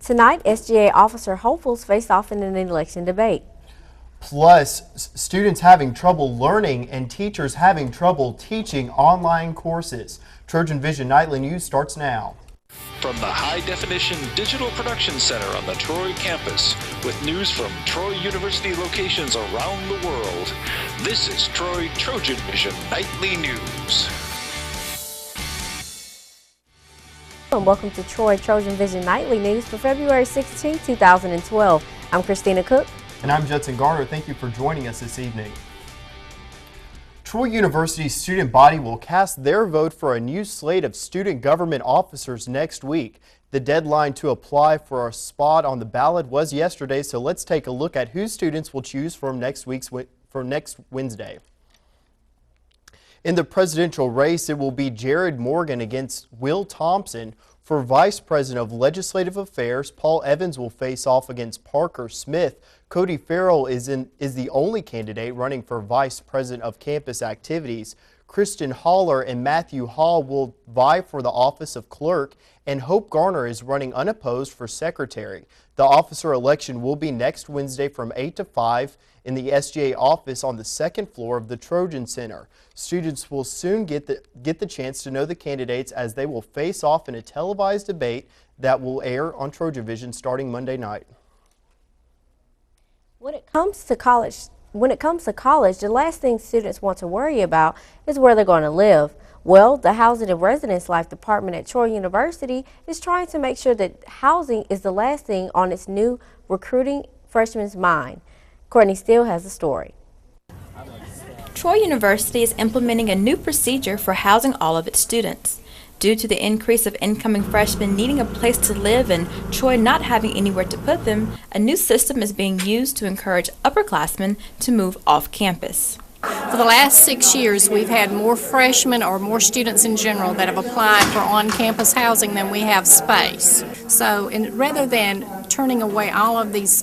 Tonight, SGA officer hopefuls face off in an election debate. Plus, students having trouble learning and teachers having trouble teaching online courses. TrojanVision Nightly News starts now. From the high-definition digital production center on the Troy campus, with news from Troy University locations around the world, this is Troy TrojanVision Nightly News. And welcome to Troy TrojanVision Nightly News for February 16, 2012. I'm Christina Cook. And I'm Judson Garner. Thank you for joining us this evening. Troy University's student body will cast their vote for a new slate of student government officers next week. The deadline to apply for a spot on the ballot was yesterday, so let's take a look at who students will choose from next Wednesday. In the presidential race, it will be Jared Morgan against Will Thompson. For Vice President of Legislative Affairs, Paul Evans will face off against Parker Smith. Cody Farrell is the only candidate running for Vice President of Campus Activities. Kristen Haller and Matthew Hall will vie for the office of clerk, and Hope Garner is running unopposed for secretary. The officer election will be next Wednesday from 8 to 5 in the SGA office on the second floor of the Trojan Center. Students will soon get the chance to know the candidates as they will face off in a televised debate that will air on TrojanVision starting Monday night. When it comes to college, the last thing students want to worry about is where they're going to live. Well, the Housing and Residence Life Department at Troy University is trying to make sure that housing is the last thing on its new recruiting freshmen's mind. Courtney Steele has the story. Troy University is implementing a new procedure for housing all of its students. Due to the increase of incoming freshmen needing a place to live and Troy not having anywhere to put them, a new system is being used to encourage upperclassmen to move off campus. For the last 6 years, we've had more freshmen or more students in general that have applied for on-campus housing than we have space. So rather than turning away all of these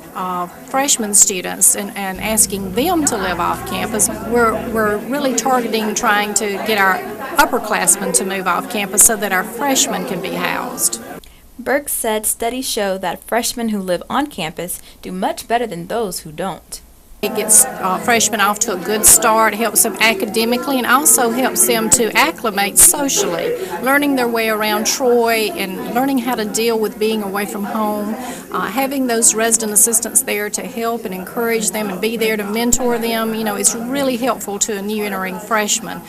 freshman students and asking them to live off campus, we're really targeting trying to get our upperclassmen to move off campus so that our freshmen can be housed. Burke said studies show that freshmen who live on campus do much better than those who don't. It gets freshmen off to a good start, helps them academically, and also helps them to acclimate socially, learning their way around Troy and learning how to deal with being away from home. Having those resident assistants there to help and encourage them and be there to mentor them, it's really helpful to a new entering freshman.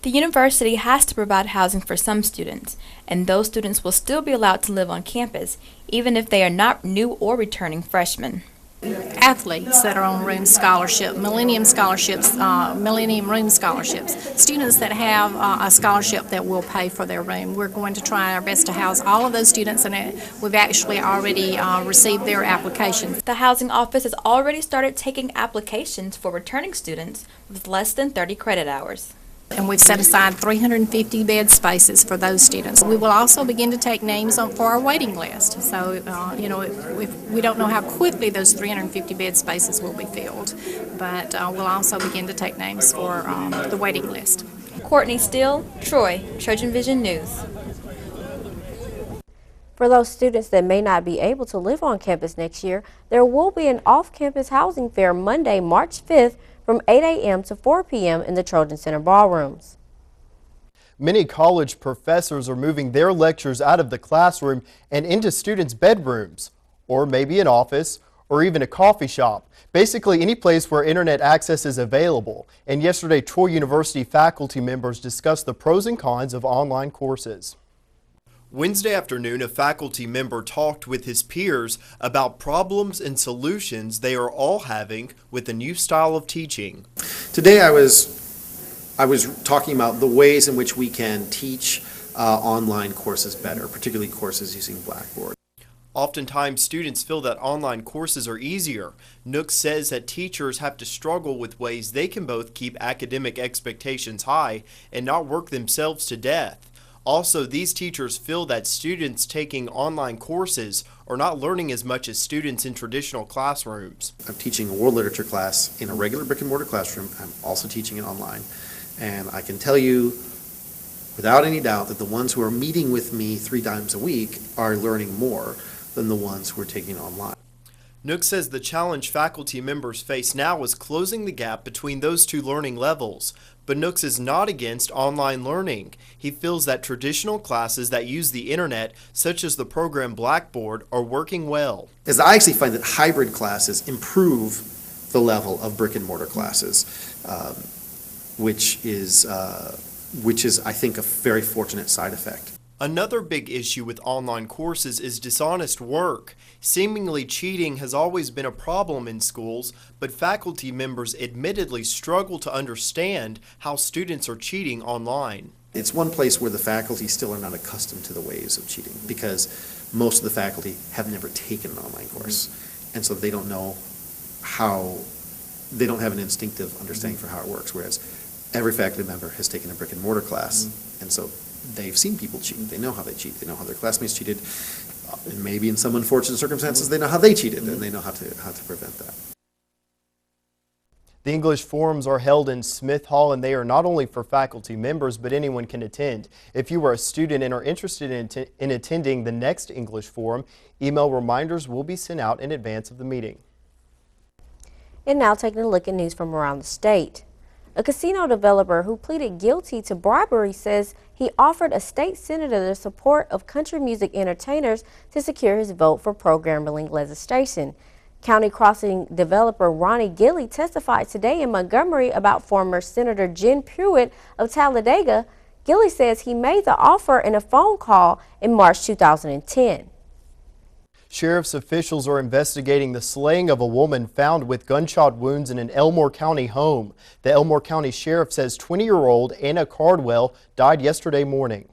The university has to provide housing for some students, and those students will still be allowed to live on campus, even if they are not new or returning freshmen. Athletes that are on room scholarship, Millennium scholarships, Millennium room scholarships, students that have a scholarship that will pay for their room. We're going to try our best to house all of those students, and we've actually already received their applications. The housing office has already started taking applications for returning students with less than 30 credit hours. And we've set aside 350 bed spaces for those students. We will also begin to take names for our waiting list. So, we don't know how quickly those 350 bed spaces will be filled, but we'll also begin to take names for the waiting list. Courtney Steele, Troy, TrojanVision News. For those students that may not be able to live on campus next year, there will be an off-campus housing fair Monday, March 5th, from 8 a.m. to 4 p.m. in the Trojan Center ballrooms. Many college professors are moving their lectures out of the classroom and into students' bedrooms, or maybe an office, or even a coffee shop. Basically any place where internet access is available. And yesterday, Troy University faculty members discussed the pros and cons of online courses. Wednesday afternoon, a faculty member talked with his peers about problems and solutions they are all having with the new style of teaching. Today I was talking about the ways in which we can teach online courses better, particularly courses using Blackboard. Oftentimes, students feel that online courses are easier. Nook says that teachers have to struggle with ways they can both keep academic expectations high and not work themselves to death. Also, these teachers feel that students taking online courses are not learning as much as students in traditional classrooms. I'm teaching a world literature class in a regular brick and mortar classroom. I'm also teaching it online. And I can tell you without any doubt that the ones who are meeting with me 3 times a week are learning more. than the ones who are taking online. Nook says the challenge faculty members face now is closing the gap between those two learning levels. But Nooks is not against online learning. He feels that traditional classes that use the internet, such as the program Blackboard, are working well. As I actually find that hybrid classes improve the level of brick and mortar classes, which is, I think, a very fortunate side effect. Another big issue with online courses is dishonest work. Seemingly cheating has always been a problem in schools, but faculty members admittedly struggle to understand how students are cheating online. It's one place where the faculty still are not accustomed to the ways of cheating because most of the faculty have never taken an online course. And so they don't know they don't have an instinctive understanding for how it works, whereas every faculty member has taken a brick and mortar class, and so they've seen people cheat. They know how they cheat. They know how their classmates cheated. And maybe in some unfortunate circumstances, they know how they cheated, and they know how to prevent that. The English forums are held in Smith Hall, and they are not only for faculty members, but anyone can attend. If you are a student and are interested in attending the next English forum, email reminders will be sent out in advance of the meeting. And now taking a look at news from around the state. A casino developer who pleaded guilty to bribery says he offered a state senator the support of country music entertainers to secure his vote for programming legislation. County Crossing developer Ronnie Gilley testified today in Montgomery about former Senator Jen Pruitt of Talladega. Gilley says he made the offer in a phone call in March 2010. Sheriff's officials are investigating the slaying of a woman found with gunshot wounds in an Elmore County home. The Elmore County Sheriff says 20-year-old Anna Cardwell died yesterday morning.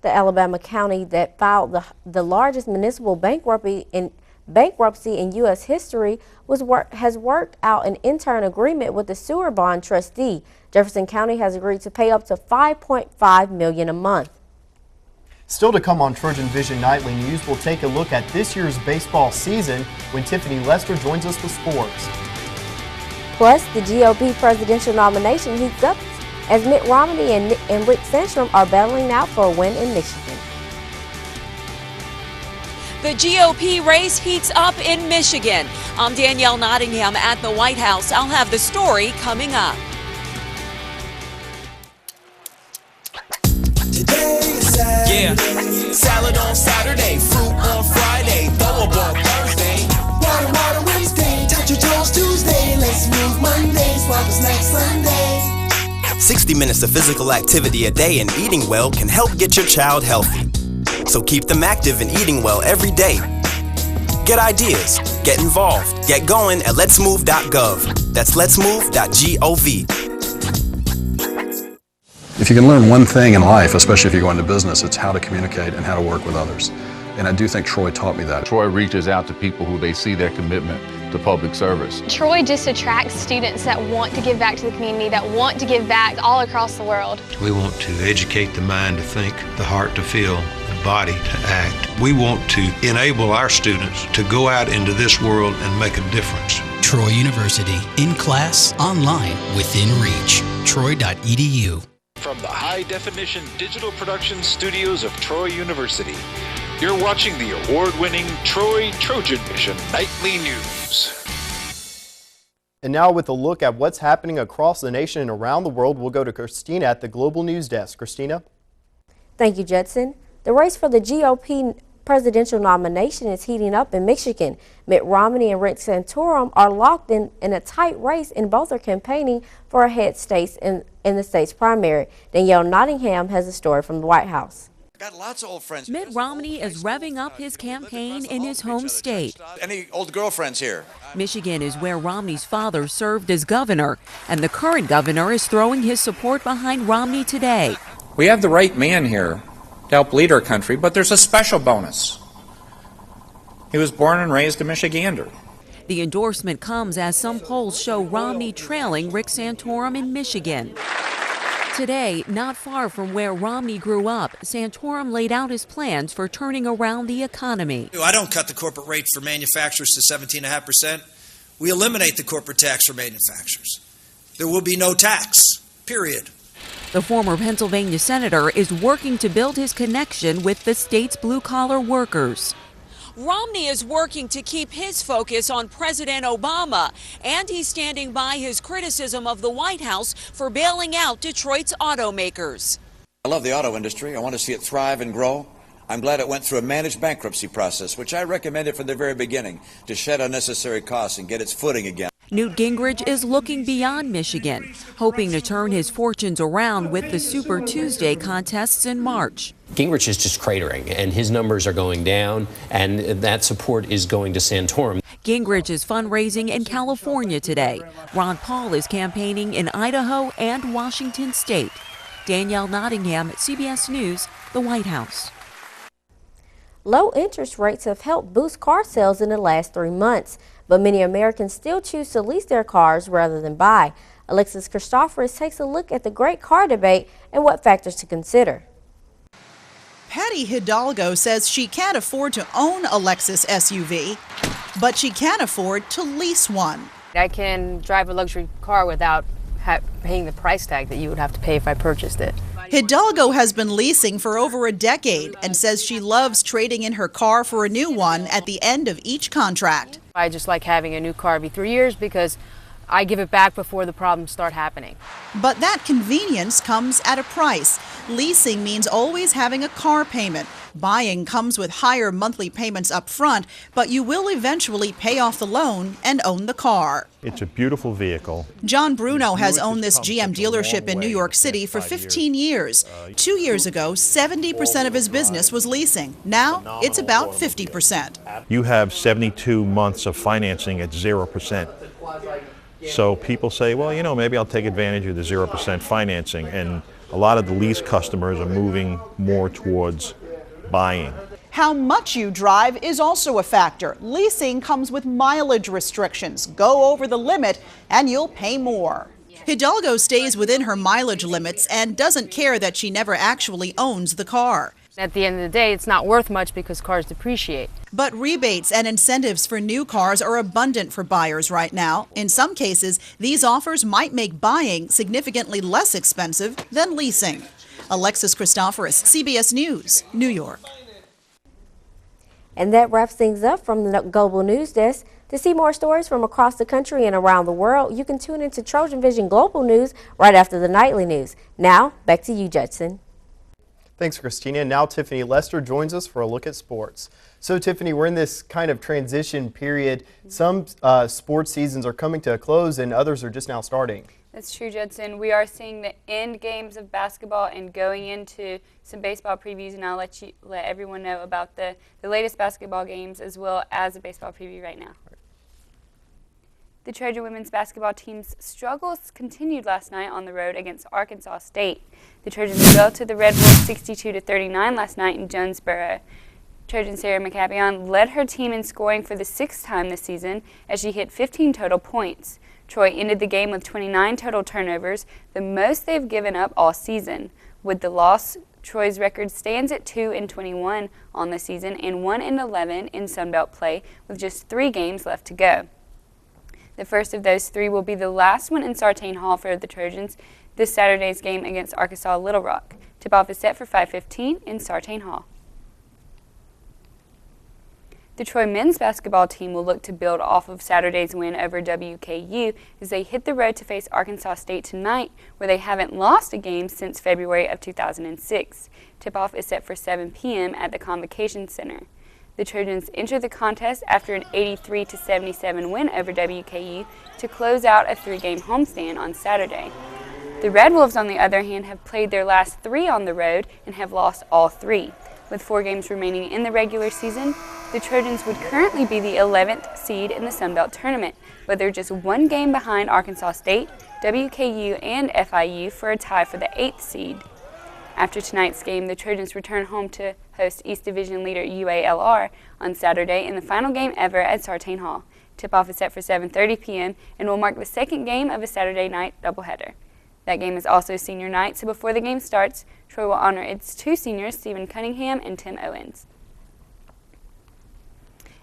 The Alabama county that filed the largest municipal bankruptcy in U.S. history has worked out an interim agreement with the sewer bond trustee. Jefferson County has agreed to pay up to $5.5 million a month. Still to come on TrojanVision Nightly News, we'll take a look at this year's baseball season when Tiffany Lester joins us with sports. Plus, the GOP presidential nomination heats up as Mitt Romney and Rick Santorum are battling out for a win in Michigan. The GOP race heats up in Michigan. I'm Danielle Nottingham at the White House. I'll have the story coming up. Yeah, salad on Saturday, fruit on Friday, throw a ball Thursday, water Wednesday, touch your toes Tuesday, let's move Monday, swap snacks Sunday. 60 minutes of physical activity a day and eating well can help get your child healthy. So keep them active and eating well every day. Get ideas, get involved, get going at letsmove.gov. That's letsmove.gov. If you can learn one thing in life, especially if you go into business, it's how to communicate and how to work with others. And I do think Troy taught me that. Troy reaches out to people who they see their commitment to public service. Troy just attracts students that want to give back to the community, that want to give back all across the world. We want to educate the mind to think, the heart to feel, the body to act. We want to enable our students to go out into this world and make a difference. Troy University, in class, online, within reach. Troy.edu. From the high-definition digital production studios of Troy University, you're watching the award-winning TrojanVision Nightly News. And now with a look at what's happening across the nation and around the world, we'll go to Christina at the Global News Desk. Christina? Thank you, Judson. The race for the GOP presidential nomination is heating up in Michigan. Mitt Romney and Rick Santorum are locked in a tight race, and both are campaigning for a head states in the state's primary. Danielle Nottingham has a story from the White House. Got lots of old friends. Mitt Romney is revving up his campaign in his home state. Any old girlfriends here? Michigan is where Romney's father served as governor, and the current governor is throwing his support behind Romney today. We have the right man here to help lead our country, but there's a special bonus. He was born and raised a Michigander. The endorsement comes as some polls show Romney trailing Rick Santorum in Michigan. Today, not far from where Romney grew up, Santorum laid out his plans for turning around the economy. I don't cut the corporate rate for manufacturers to 17.5%. We eliminate the corporate tax for manufacturers. There will be no tax, period. The former Pennsylvania senator is working to build his connection with the state's blue-collar workers. Romney is working to keep his focus on President Obama, and he's standing by his criticism of the White House for bailing out Detroit's automakers. I love the auto industry. I want to see it thrive and grow. I'm glad it went through a managed bankruptcy process, which I recommended from the very beginning to shed unnecessary costs and get its footing again. Newt Gingrich is looking beyond Michigan, hoping to turn his fortunes around with the Super Tuesday contests in March. Gingrich is just cratering, and his numbers are going down, and that support is going to Santorum. Gingrich is fundraising in California today. Ron Paul is campaigning in Idaho and Washington State. Danielle Nottingham, CBS News, the White House. Low interest rates have helped boost car sales in the last 3 months, but many Americans still choose to lease their cars rather than buy. Alexis Christoforous takes a look at the great car debate and what factors to consider. Patty Hidalgo says she can't afford to own a Lexus SUV, but she can afford to lease one. I can drive a luxury car without paying the price tag that you would have to pay if I purchased it. Hidalgo has been leasing for over a decade and says she loves trading in her car for a new one at the end of each contract. I just like having a new car every 3 years because I give it back before the problems start happening. But that convenience comes at a price. Leasing means always having a car payment. Buying comes with higher monthly payments up front, but you will eventually pay off the loan and own the car. It's a beautiful vehicle. John Bruno has owned this GM dealership in New York City for 15 years. 2 years ago, 70% of his business was leasing. Now, it's about 50%. You have 72 months of financing at 0%. So people say, well, you know, maybe I'll take advantage of the 0% financing. And a lot of the lease customers are moving more towards buying. How much you drive is also a factor. Leasing comes with mileage restrictions. Go over the limit and you'll pay more. Hidalgo stays within her mileage limits and doesn't care that she never actually owns the car. At the end of the day, it's not worth much because cars depreciate. But rebates and incentives for new cars are abundant for buyers right now. In some cases, these offers might make buying significantly less expensive than leasing. Alexis Christoforous, CBS News, New York. And that wraps things up from the Global News Desk. To see more stories from across the country and around the world, you can tune into TrojanVision Global News right after the nightly news. Now, back to you, Judson. Thanks, Christina. Now Tiffany Lester joins us for a look at sports. So Tiffany, we're in this kind of transition period. Some sports seasons are coming to a close and others are just now starting. That's true, Judson. We are seeing the end games of basketball and going into some baseball previews, and I'll let everyone know about the latest basketball games as well as a baseball preview right now. The Trojan women's basketball team's struggles continued last night on the road against Arkansas State. The Trojans fell to the Red Wolves 62-39 last night in Jonesboro. Trojan Sarah McCabion led her team in scoring for the 6th time this season as she hit 15 total points. Troy ended the game with 29 total turnovers, the most they've given up all season. With the loss, Troy's record stands at 2-21 on the season and 1-11 in Sunbelt play with just 3 games left to go. The first of those 3 will be the last one in Sartain Hall for the Trojans this Saturday's game against Arkansas Little Rock. Tip-off is set for 5:15 in Sartain Hall. The Troy men's basketball team will look to build off of Saturday's win over WKU as they hit the road to face Arkansas State tonight, where they haven't lost a game since February of 2006. Tip-off is set for 7 p.m. at the Convocation Center. The Trojans enter the contest after an 83-77 win over WKU to close out a 3-game homestand on Saturday. The Red Wolves, on the other hand, have played their last 3 on the road and have lost all 3. With 4 games remaining in the regular season, the Trojans would currently be the 11th seed in the Sunbelt Tournament, but they're just 1 game behind Arkansas State, WKU, and FIU for a tie for the 8th seed. After tonight's game, the Trojans return home to host East Division leader UALR on Saturday in the final game ever at Sartain Hall. Tip-off is set for 7:30 p.m. and will mark the 2nd game of a Saturday night doubleheader. That game is also senior night, so before the game starts, Troy will honor its 2 seniors, Stephen Cunningham and Tim Owens.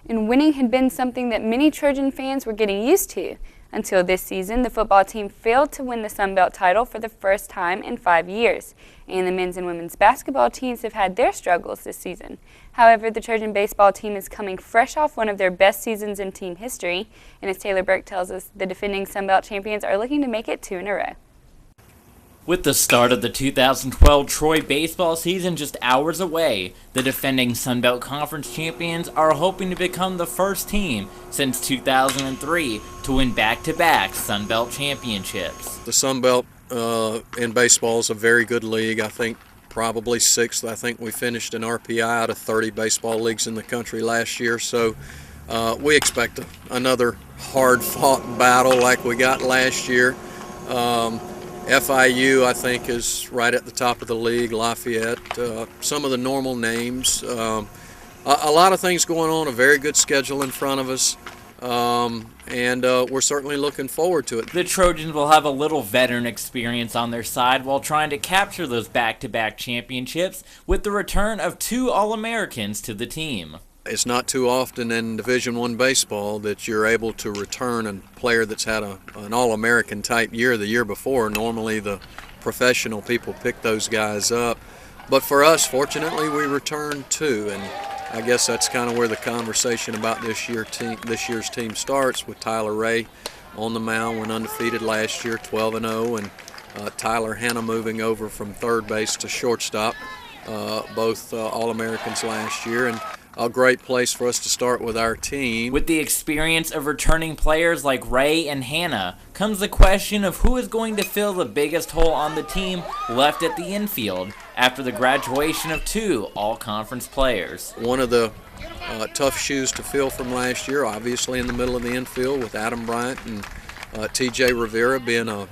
and winning had been something that many Trojan fans were getting used to. Until this season, the football team failed to win the Sun Belt title for the first time in 5 years, and the men's and women's basketball teams have had their struggles this season. However, the Trojan baseball team is coming fresh off one of their best seasons in team history, and as Taylor Burke tells us, the defending Sun Belt champions are looking to make it 2 in a row. With the start of the 2012 Troy baseball season just hours away, the defending Sun Belt Conference champions are hoping to become the first team since 2003 to win back-to-back Sun Belt championships. The Sun Belt in baseball is a very good league. I think probably 6th. I think we finished in RPI out of 30 baseball leagues in the country last year. So we expect another hard-fought battle like we got last year. FIU, I think, is right at the top of the league, Lafayette, some of the normal names. A lot of things going on, a very good schedule in front of us, and we're certainly looking forward to it. The Trojans will have a little veteran experience on their side while trying to capture those back-to-back championships with the return of 2 All-Americans to the team. It's not too often in Division I baseball that you're able to return a player that's had an All-American type year the year before. Normally the professional people pick those guys up. But for us, fortunately, we returned 2, and I guess that's kind of where the conversation about this year's team starts, with Tyler Ray on the mound, went undefeated last year, 12-0, and Tyler Hanna moving over from third base to shortstop, both All-Americans last year. And a great place for us to start with our team. With the experience of returning players like Ray and Hannah comes the question of who is going to fill the biggest hole on the team left at the infield after the graduation of 2 all-conference players. One of the tough shoes to fill from last year, obviously in the middle of the infield with Adam Bryant and TJ Rivera being a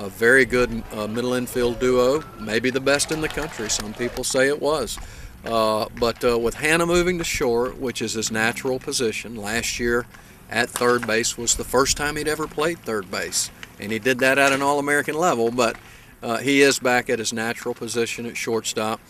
very good middle infield duo, maybe the best in the country. Some people say it was. But with Hannah moving to short, which is his natural position, last year at third base was the first time he'd ever played third base. And he did that at an All-American level, but he is back at his natural position at shortstop.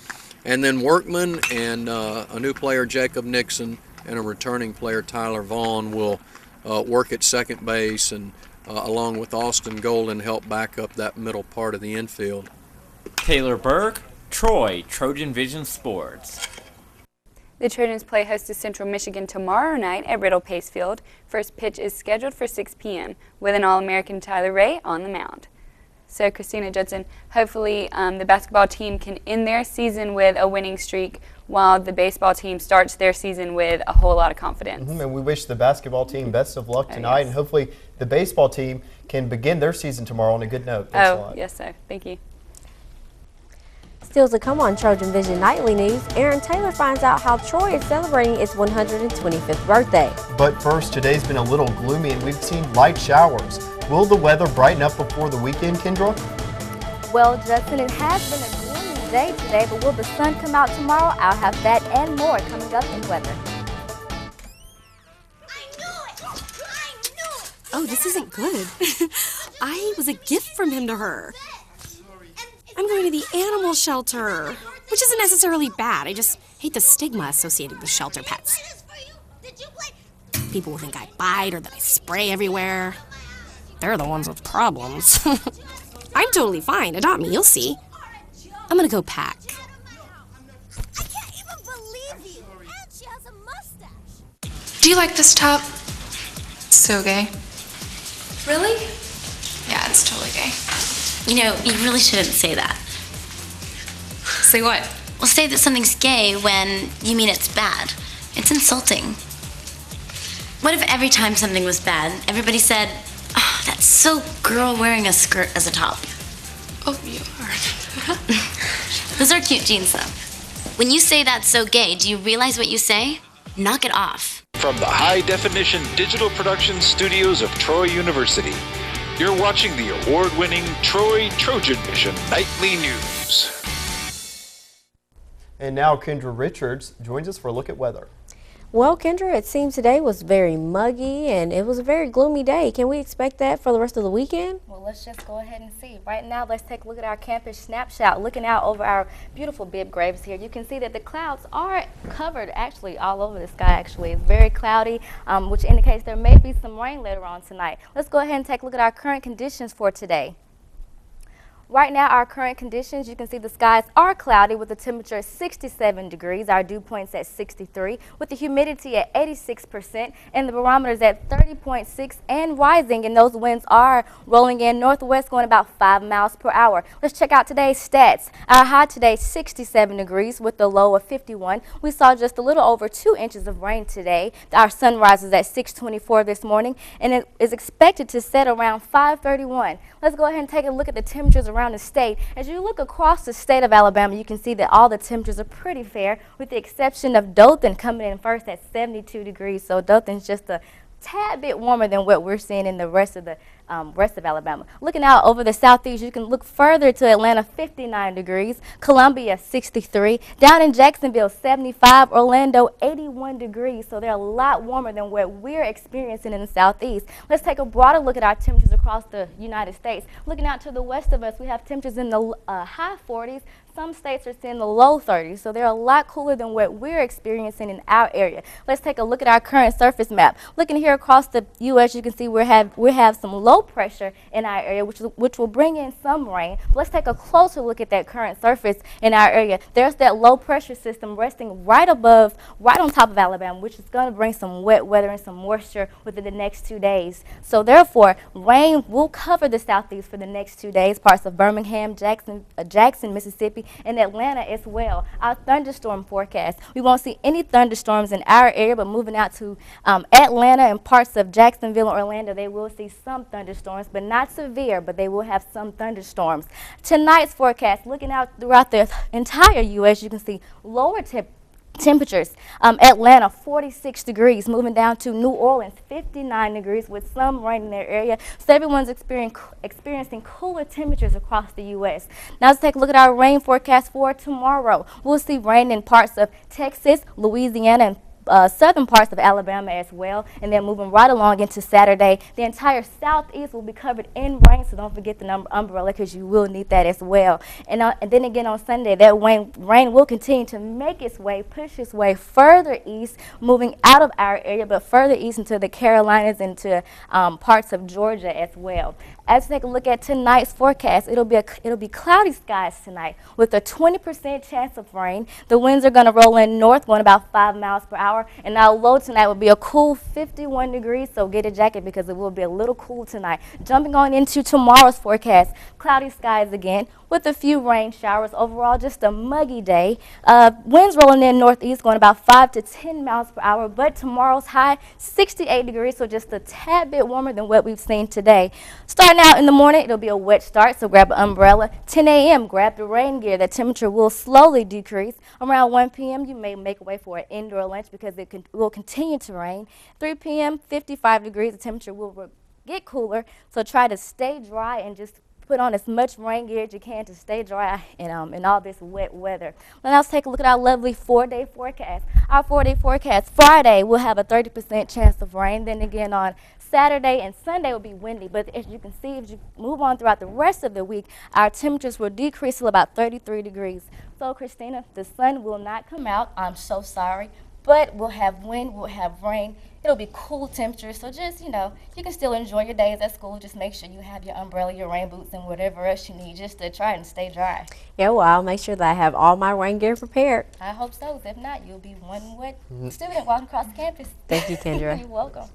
And then Workman and a new player, Jacob Nixon, and a returning player, Tyler Vaughn, will work at second base and along with Austin Golden help back up that middle part of the infield. Taylor Burke, Troy, TrojanVision Sports. The Trojans play host to Central Michigan tomorrow night at Riddle Pace Field. First pitch is scheduled for 6 p.m. with an All-American Tyler Ray on the mound. So, Christina Judson, hopefully the basketball team can end their season with a winning streak while the baseball team starts their season with a whole lot of confidence. And we wish the basketball team best of luck tonight, yes. And hopefully the baseball team can begin their season tomorrow on a good note. Thanks a lot. Yes, sir. Thank you. Still to come on TrojanVision Nightly News, Aaron Taylor finds out how Troy is celebrating its 125th birthday. But first, today's been a little gloomy and we've seen light showers. Will the weather brighten up before the weekend, Kendra? Well, Justin, it has been a gloomy day today, but will the sun come out tomorrow? I'll have that and more coming up in weather. Oh, this isn't good. I was a gift from him to her. I'm going to the animal shelter, which isn't necessarily bad. I just hate the stigma associated with shelter pets. People will think I bite or that I spray everywhere. They're the ones with problems. I'm totally fine. Adopt me, you'll see. I'm gonna go pack. I can't even believe you! And she has a mustache! Do you like this top? It's so gay. Really? Yeah, it's totally gay. You know, you really shouldn't say that. Say what? Well, say that something's gay when you mean it's bad. It's insulting. What if every time something was bad, everybody said, "Oh, that's so girl wearing a skirt as a top"? Oh, you are. Those are cute jeans, though. When you say that's so gay, do you realize what you say? Knock it off. From the high-definition digital production studios of Troy University, you're watching the award-winning TrojanVision Nightly News. And now Kendra Richards joins us for a look at weather. Well, Kendra, it seems today was very muggy and it was a very gloomy day. Can we expect that for the rest of the weekend? Well, let's just go ahead and see. Right now, let's take a look at our campus snapshot. Looking out over our beautiful bib graves here, you can see that the clouds are covered actually all over the sky. Actually, it's very cloudy, which indicates there may be some rain later on tonight. Let's go ahead and take a look at our current conditions for today. Right now, our current conditions, you can see the skies are cloudy with the temperature at 67 degrees. Our dew point's at 63 with the humidity at 86% and the barometer's at 30.6 and rising, and those winds are rolling in northwest going about 5 miles per hour. Let's check out today's stats. Our high today 67 degrees with the low of 51. We saw just a little over 2 inches of rain today. Our sunrise is at 6:24 this morning and it is expected to set around 5:31. Let's go ahead and take a look at the temperatures around the state. As you look across the state of Alabama, you can see that all the temperatures are pretty fair, with the exception of Dothan coming in first at 72 degrees. So Dothan's just a tad bit warmer than what we're seeing in the rest of Alabama. Looking out over the southeast, you can look further to Atlanta, 59 degrees, Columbia, 63, down in Jacksonville, 75, Orlando, 81 degrees. So they're a lot warmer than what we're experiencing in the southeast. Let's take a broader look at our temperatures across the United States. Looking out to the west of us, we have temperatures in the high 40s. Some states are seeing the low 30s, so they're a lot cooler than what we're experiencing in our area. Let's take a look at our current surface map. Looking here across the U.S., you can see we have some low pressure in our area, which will bring in some rain. Let's take a closer look at that current surface in our area. There's that low pressure system resting right on top of Alabama, which is going to bring some wet weather and some moisture within the next 2 days. So therefore, rain will cover the southeast for the next 2 days, parts of Birmingham, Jackson, Mississippi, and Atlanta as well. Our thunderstorm forecast, we won't see any thunderstorms in our area, but moving out to Atlanta and parts of Jacksonville and Orlando, they will see some thunderstorms, but not severe, but they will have some thunderstorms. Tonight's forecast, looking out throughout the entire U.S., you can see lower temperatures. Atlanta, 46 degrees, moving down to New Orleans, 59 degrees with some rain in their area. So everyone's experiencing cooler temperatures across the U.S. Now let's take a look at our rain forecast for tomorrow. We'll see rain in parts of Texas, Louisiana, and southern parts of Alabama as well, and then moving right along into Saturday. The entire southeast will be covered in rain, so don't forget the umbrella because you will need that as well. And then again on Sunday, that rain will continue to make its way, push its way further east, moving out of our area, but further east into the Carolinas, into parts of Georgia as well. As we take a look at tonight's forecast, it'll be cloudy skies tonight with a 20% chance of rain. The winds are going to roll in north, going about 5 miles per hour. And our low tonight will be a cool 51 degrees, so get a jacket because it will be a little cool tonight. Jumping on into tomorrow's forecast, cloudy skies again with a few rain showers. Overall, just a muggy day. Winds rolling in northeast, going about 5 to 10 miles per hour, but tomorrow's high, 68 degrees, so just a tad bit warmer than what we've seen today. Starting out in the morning, it'll be a wet start, so grab an umbrella. 10 a.m., grab the rain gear. The temperature will slowly decrease. Around 1 p.m., you may make way for an indoor lunch because it will continue to rain. 3 p.m., 55 degrees. The temperature will get cooler, so try to stay dry and just put on as much rain gear as you can to stay dry in all this wet weather. Now let's take a look at our lovely 4-day forecast. Our 4-day forecast, Friday, we'll have a 30% chance of rain. Then again on Saturday and Sunday will be windy, but as you can see, if you move on throughout the rest of the week, our temperatures will decrease to about 33 degrees. So, Christina, the sun will not come out. I'm so sorry, but we'll have wind, we'll have rain. It'll be cool temperatures, so just, you can still enjoy your days at school. Just make sure you have your umbrella, your rain boots, and whatever else you need just to try and stay dry. Yeah, well, I'll make sure that I have all my rain gear prepared. I hope so. If not, you'll be one wet student walking across campus. Thank you, Kendra. You're welcome.